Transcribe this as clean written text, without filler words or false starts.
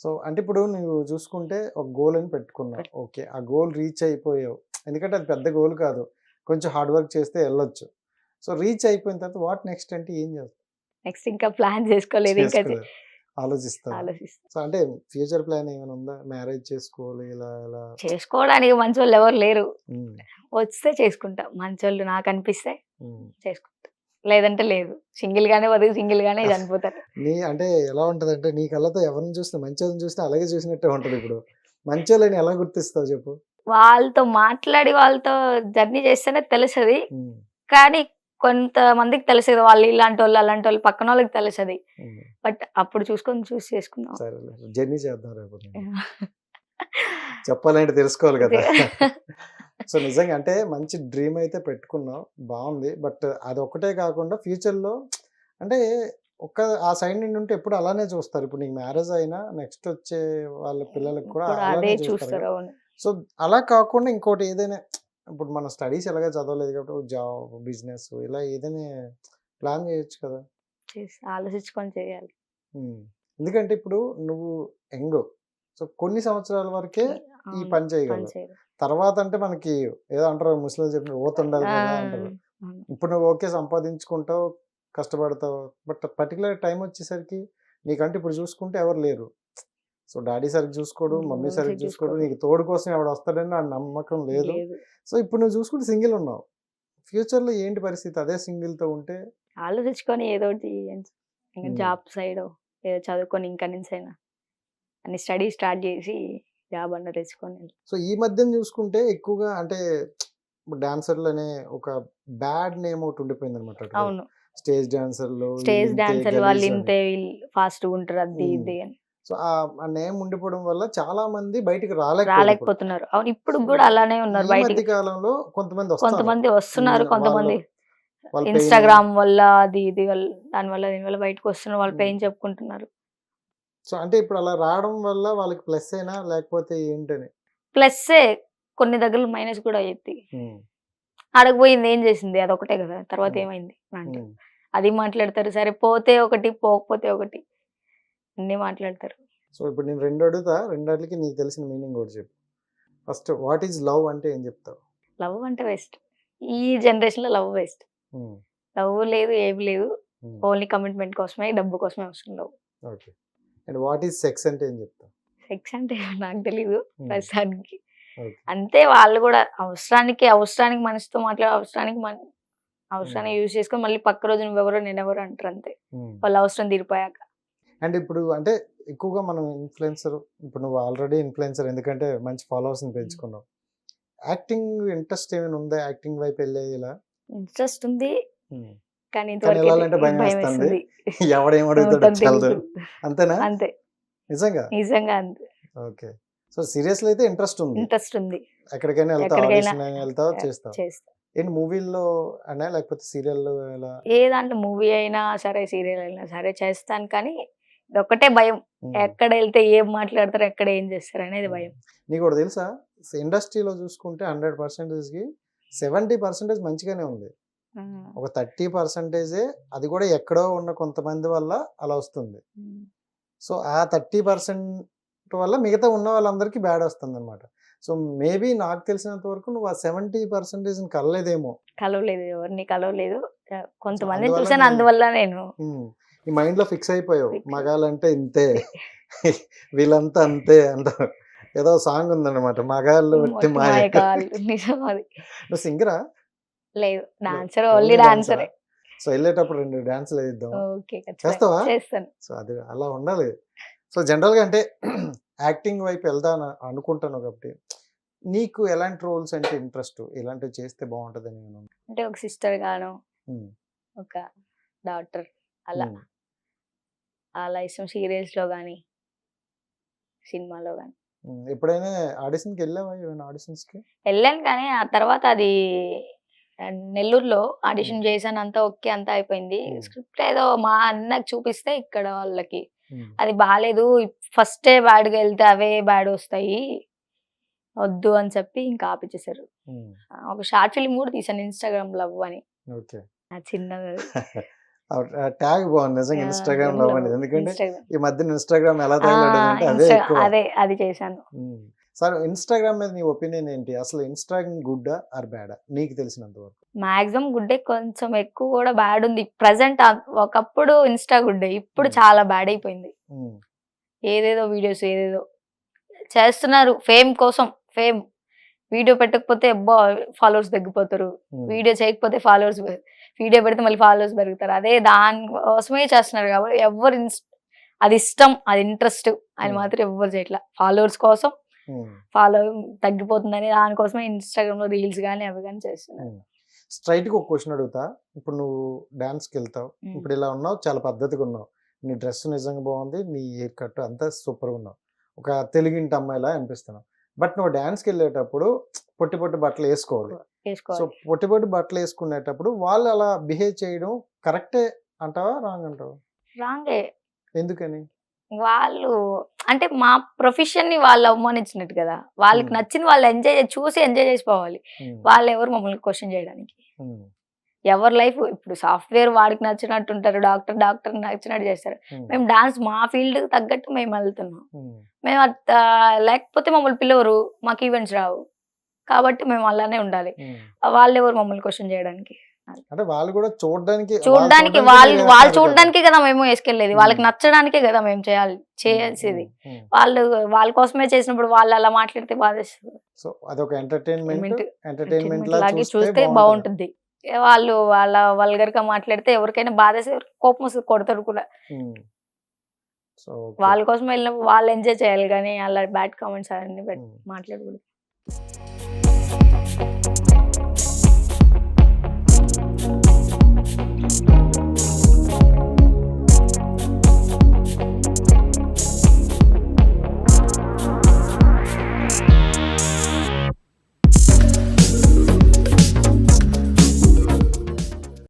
So అంటే ఇప్పుడు నువ్వు చూసుకుంటే ఒక గోల్ అని పెట్టుకున్నావు. ఓకే. ఆ గోల్ రీచ్ అయిపోయావు. ఎందుకంటే అది పెద్ద గోల్ కాదు. కొంచెం హార్డ్ వర్క్ చేస్తే ఎళ్ళొచ్చు. సో రీచ్ అయిపోయిన తర్వాత వాట్ నెక్స్ట్ అంటే ఏం చేస్తావు? నెక్స్ట్ ఇంకా ప్లాన్ చేసుకోలేదు. ఇంకా చేసుకోలేదు. ఆలోచిస్తావా? ఆలోచిస్తా. సో అంటే ఫ్యూచర్ ప్లాన్ ఏమైనా ఉందా? మ్యారేజ్ చేసుకోవాలి ఇలా ఇలా? చేసుకోవడానికి మంచోళ్ళు ఎవరు లేరు. హ్మ్. వస్తే చేసుకుంటా. మంచోళ్ళు నాకు అనిపిస్తే హ్మ్. చేసుకుంటా. లేదంటే లేదు. సింగిల్ గానే బతికి సింగిల్ గానే చనిపోతారు. అంటే ఎలా ఉంటదంటే నీ కళ్ళతో ఎవరిని చూసినా మంచోళ్ళని చూసినా అలాగే చూసినట్టే ఉంటది ఇప్పుడు. మంచోళ్ళని ఎలా గుర్తిస్తావు చెప్పు? వాళ్ళతో మాట్లాడి వాళ్ళతో జర్నీ చేస్తేనే తెలుస్తది. హ్మ్. కానీ కొంతమందికి తెలుసది. వాళ్ళు ఇలాంటోళ్ళు, అలాంటోళ్ళు పక్కనోళ్ళకి తెలుసది. హ్మ్. బట్ అప్పుడు చూసి చేసుకుందాం. సరేలే. జర్నీ చేద్దాం రేపు. చెప్పాలంటే తెలుసుకోవాలి కదా! సో నిజంగా అంటే మంచి డ్రీమ్ అయితే పెట్టుకున్నావు. బావుంది. బట్ అదొక్కటే కాకుండా ఫ్యూచర్‌లో అంటే ఆ సైడ్ నుండి ఉంటే ఎప్పుడు అలానే చూస్తారు. ఇప్పుడు నీకు మ్యారేజ్ అయినా నెక్స్ట్ వచ్చే వాళ్ళ పిల్లలకి కూడా ఇప్పుడు అదే అలానే చూస్తారు చూస్తారు. కదా! అవును. సో అలా కాకుండా ఇంకోటి ఏదైనా ఇప్పుడు మనం స్టడీస్ ఎలాగో చదవలేదు కాబట్టి జాబ్, బిజినెస్ ఇలా ఏదైనా ప్లాన్ చేయొచ్చు కదా! ఆలోచించుకొని చేయాలి. హ్మ్. ఎందుకంటే ఇప్పుడు నువ్వు యంగ్. సో కొన్ని సంవత్సరాల వరకే ఈ అవును. పని పని చేయగలవు. చేయాలి. తర్వాత అంటే మనకి ఏదో అంటారు ముసలోళ్ళు చెప్పినట్టు ఊతుండాలి ఆ! కదా అంటారు. అవును. ఇప్పుడు నువ్వు ఓకే సంపాదించుకుంటావు, కష్టపడతావు. బట్ పర్టిక్యులర్ టైమ్ వచ్చేసరికి నీకంటే ఇప్పుడు చూసుకుంటే ఎవరు లేరు. సో డ్యాడీ సరిగ్గా చూసుకోడు, మమ్మీ సరిగ్గా చూసుకోడు. నీకు తోడు కోసం ఎవడొస్తాడని నా నమ్మకం లేదు. లేదు. సో ఇప్పుడు నువ్వు చూసుకుంటే సింగిల్ ఉన్నావు. ఫ్యూచర్‌లో ఏంటి పరిస్థితి? అదే సింగిల్‌తో ఉంటే? ఆలోచించుకొని ఏదో ఒకటి ఇంకా హ్మ్. జాబ్ సైడో ఏదో చదువుకొని ఇంకా నుంచైనా అన్ని స్టడీ స్టార్ట్ చేసి జాబ్ అన్నా తెచ్చుకొని. సో ఈ మధ్యన చూసుకుంటే ఎక్కువగా అంటే ఇప్పుడు డాన్సర్‌లనే ఒక బ్యాడ్ నేమ్ ఒకటి ఉండిపోయిందనమాట అటు సైడ్. అవును. స్టేజ్ డాన్సర్‌లు స్టేజ్ ఈళ్ళింతే డాన్సర్లు వాళ్ళు గలీజ్ అని. ఇంతే వీళ్ళు ఫాస్ట్‌గా ఉంటారు అది హ్మ్. ఇది అని. సో ఆ నేమ్ ఉండిపోవడం వల్ల చాలా మంది బయటికి రాలేకపోయారు ఇప్పుడు. రాలేకపోతున్నారు. అవును. ఇప్పుడు సో కూడా అలానే ఉన్నారు ఈ మధ్య బయటికి. కాలంలో కొంతమంది వస్తున్నారు. కొంతమంది వస్తున్నారు. కొంతమంది వాళ్ళ పెయిన్ ఇన్‌స్టాగ్రామ్ వల్ల అది ఇది వల్ల దానివల్ల దీనివల్ల బయటకి వస్తున్నారు. వాళ్ళ పెయిన్ చెప్పుకుంటున్నారు. సో అంటే ఇప్పుడు అలా రావడం వల్ల వాళ్ళకి ప్లస్సేనా? లేకపోతే ఏంటని? ప్లస్సే కొన్ని దగ్గరలో మైనస్ కూడా అయ్యిద్ది. హ్మ్. ఆడకపోయింది ఏం చేసింది? అదొకటే కదా! తర్వాత హ్మ్. ఏమైంది అని అంటారు. హ్మ్. అది మాట్లాడతారు. సరే పోతే ఒకటి, పోకపోతే ఒకటి. అన్నీ మాట్లాడతారు. సో ఇప్పుడు నేను 2 అడుగుతా. రెండాటిలికి నీకు తెలిసిన మీనింగ్ ఒకటి చెప్పు. ఫస్ట్ వాట్ ఈస్ లవ్ అంటే ఏం చెప్తావు? లవ్ అంటే వేస్ట్. ఈ జనరేషన్‌లో లవ్ వేస్ట్. హ్మ్. లవ్ లేదు, ఏమి లేదు. హ్మ్. ఓన్లీ కమిట్మెంట్ కోసమే, డబ్బు కోసమే వస్తుంది love. Okay. And what is sex అంటే ఏం చెప్తావు? సెక్స్ అంటే నాకు తెలీదు ప్రస్తుతానికి. ఓకే. అంతే వాళ్ళు కూడా అవసరానికి మనిషితో అవసరానికి హ్మ్. యూజ్ చేసుకొని మళ్ళీ పక్క రోజు నువ్వెవరో నేనెవరో అంటారు అంతే. హ్మ్. వాళ్ళ అవసరం తీరిపోయాక. అండ్ ఇప్పుడు అంటే ఎక్కువగా మనం ఇన్‌ఫ్లుయెన్సర్ ఇప్పుడు నువ్వు ఆల్రెడీ ఇన్‌ఫ్లుయెన్సర్ ఎందుకంటే మంచి ఫాలోవర్స్‌ని పెంచుకున్నావు. యాక్టింగ్ ఇంట్రెస్ట్ ఏమైనా ఉందా? యాక్టింగ్ వైపు ఎళ్ళేలా? ఇంట్రెస్ట్ ఉంది. హ్మ్. కానీ కానీ ఇంతవరకైతే ఎళ్ళాలంటే భయమేస్తుంది. భయమేస్తుంది. ఎవడేం అడుగుతాడో ఏమంటారో తెలదు. తెలీదు. అంతేనా? అంతే. నిజంగా? నిజంగా అంతే. ఓకే. సో సీరియస్‌లో అయితే ఇంట్రెస్ట్ ఉంది. ఇంట్రెస్ట్ ఉంది. ఎక్కడికైనా ఎళ్తావు, ఎక్కడికైనా ఆడిషన్ అయినా ఎళ్తావు, చేస్తావు. చేస్తా. ఏంటి మూవీల్లో అనా? లేకపోతే సీరియల్‌లో ఎలా? ఏ దాంట్లో మూవీ అయినా సరే, సీరియల్ అయినా సరే చేస్తాను. కానీ ఇదొక్కటే భయం. హ్మ్. ఎక్కడెళ్తే ఏం మాట్లాడతారు, ఎక్కడ ఏం చేస్తారనేది భయం. నీకోటి తెలుసా? ఇండస్ట్రీలో చూసుకుంటే 100%కి 70% మంచిగానే ఉంది. హ్మ్. ఒక 30% అది కూడా ఎక్కడో ఉన్న కొంతమంది వల్ల అలా వస్తుంది. సో ఆ 30% వల్ల మిగతా ఉన్న వాళ్ళందరికీ బ్యాడ్ వస్తుందన్నమాట. సో మేబీ నాకు తెలిసినంత వరకు నువ్వు ఆ 70%ని కలలేదేమో. కలవలేదు. ఎవరిని కలవలేదు. సో కొంతమందిని అందువల్ల చూసాను. అందువల్ల నేను ఈ మైండ్‌లో ఫిక్స్ అయిపోయావు. ఫిక్స్ మగాళ్ళంటే ఇంతే. వీళ్ళంతా అంతే అంటావు. ఏదో సాంగ్ ఉందన్నమాట. మగాళ్ళు వట్టి ఒట్టి మాయ. మాయగాళ్ళు. నిజం అది. నువ్వు సింగరా? లేదు. లేదు. డాన్సర్. ఓన్లీ ఓన్లీ డాన్సరా? డాన్సరే. సో ఎళ్ళేటప్పుడు 2 డాన్సులు వేయిద్దాం. ఓకే. ఖచ్చితంగా చేస్తావా? చేస్తాను. సో అది అలా ఉండాలి. సో జనరల్‌గా అంటే యాక్టింగ్ వైపు వెళ్దాం అనుకుంటాను కాబట్టి నీకు ఎలాంటి రోల్స్ అంటే ఇంట్రెస్ట్? ఇలాంటివి చేస్తే బావుంటదని ఏమైనా ఉందా? అంటే ఒక సిస్టర్ గాను, హ్మ్. ఒక డాటర్ అలా. హ్మ్. అలా ఇష్టం. సీరియల్స్‌లో గాని, సినిమాలో గాని. ఎప్పుడైనా ఆడిషన్‌కెళ్ళావా? ఏమైనా ఆడిషన్స్‌కి? ఎళ్ళాను కానీ ఆ తర్వాత అది నెల్లూరులో హ్మ్. ఆడిషన్ చేశాను. అంతా ఓకే. అంతా అయిపోయింది. హ్మ్. స్క్రిప్ట్ ఏదో మా అన్నకి చూపిస్తే ఇక్కడ వాళ్ళకి హ్మ్. అది బాలేదు. ఫస్టే బ్యాడ్‌గా ఎళ్తే అవే బ్యాడ్ ఒస్తాయి. వద్దు అని చెప్పి ఇంకా ఆపిచ్చేసారు. హ్మ్. ఒక షార్ట్ ఫిల్మ్ కూడా తీశాను ఇన్‌స్టాగ్రామ్ లవ్ అని. ఓకే. చిన్నది. ట్యాగ్ బాగుంది నిజంగా, ఇన్స్టాగ్రామ్ లవ్ అనేది. ఎందుకంటే ఇన్స్టాగ్రామ్ ఈ మధ్యన ఇన్స్టాగ్రామ్ ఎలా తగలడిందంటే అదే ఎక్కువ. అదే అది చేశాను. సరే, ఇన్స్టాగ్రామ్ మీద నీ ఒపీనియన్ ఏంటి? అసలు ఇన్స్టాగ్రామ్ గుడ్డా ఆర్ బ్యాడా నీకు తెలిసినంత వరకు? మాక్సిమం గుడ్డే, కొంచెం ఎక్కువ కూడా బ్యాడ్ ఉంది ప్రజెంట్. ఒకప్పుడు ఇన్స్టా గుడ్డే, ఇప్పుడు Hmm. చాలా బ్యాడ్ అయిపోయింది. ఉమ్, ఏదేదో వీడియోస్ ఏదేదో చేస్తున్నారు ఫేమ్ కోసం. ఫేమ్ వీడియో పెట్టకపోతే అబ్బా ఫాలోవర్స్ తగ్గిపోతారు, ఉమ్, వీడియో చేయకపోతే ఫాలోవర్స్, వీడియో పెడితే మళ్ళీ ఫాలోవర్స్ పెరుగుతారు. అదే దానికోసమే చేస్తున్నారు కాబట్టి ఎవరు అది ఇష్టం, అది ఇంట్రెస్ట్ అని Hmm. మాత్రం ఎవ్వరు చేయట్లా. ఫాలోవర్స్ కోసం ఉమ్. ఫాలో తగ్గిపోతుందని దానికోసమే ఇన్స్టాగ్రామ్ లో రీల్స్ కానీ అవి కానీ చేస్తున్నారు. స్ట్రైట్ గా ఒక క్వశ్చన్ అడుగుతా. ఇప్పుడు నువ్వు డాన్స్కి వెళ్తావు, ఉమ్. ఇప్పుడు ఇలా ఉన్నావు, చాలా పద్ధతిగా ఉన్నావు, నీ డ్రెస్ నిజంగా బాగుంది, నీ హెయిర్ కట్ అంతా సూపర్గా ఉన్నావు, ఒక తెలుగింటి అమ్మాయిలా అనిపిస్తున్నావు. బట్ నువ్వు డాన్స్కి వెళ్ళేటప్పుడు పొట్టి పొట్టి బట్టలు వేసుకోవాలి. సో వేసుకోవాలి. పొట్టి పొట్టి బట్టలు వేసుకునేటప్పుడు వాళ్ళు అలా బిహేవ్ చేయడం కరెక్టే అంటావా, రాంగ్ అంటావా? రాంగే. ఎందుకని? వాళ్ళు అంటే మా ప్రొఫెషన్ ని వాళ్ళు అవమానించినట్టు కదా. వాళ్ళకి ఉమ్, నచ్చింది వాళ్ళు చూసి ఎంజాయ్ చేసిపోవాలి. ఉమ్, వాళ్ళు ఎవరు మమ్మల్ని క్వశ్చన్ చేయడానికి? ఉమ్, ఎవరి లైఫ్ ఇప్పుడు సాఫ్ట్వేర్ వాడికి నచ్చినట్టు ఉంటారు, డాక్టర్ నచ్చినట్టు చేస్తారు. ఉమ్, మేము డాన్స్ మా ఫీల్డ్ తగ్గట్టు మేము వెళ్తున్నాం. ఉమ్, మేము లేకపోతే మమ్మల్ని పిలవరు, మాకు ఈవెంట్స్ రావు, కాబట్టి మేము అలానే ఉండాలి. ఉమ్. వాళ్ళు ఎవరు మమ్మల్ని క్వశ్చన్ చేయడానికి? అంటే వాళ్ళు కూడా చూడడానికి చూడడానికి వాళ్ళు చూడడానికే కదా మేము వేసుకెళ్ళేది, వాళ్ళకి నచ్చడానికే కదా మేము చేయాల్సింది. వాళ్ళ కోసమే చేసినప్పుడు వాళ్ళు అలా మాట్లాడితే బాధేస్తుంది. సో అదొక ఎంటర్టైన్మెంట్ లా లాగే చూస్తే చూస్తే బాగుంటుంది. వాళ్ళు వాళ్ళ వల్గర్ గా మాట్లాడితే ఎవరికైనా బాధేసి కోపం వస్తుంది, కొడతారు కూడా. సో వాళ్ళ కోసం వెళ్ళినప్పుడు వాళ్ళు ఎంజాయ్ చేయాలి కానీ అలా బ్యాడ్ కామెంట్స్ అవన్నీ మాట్లాడకూడదు.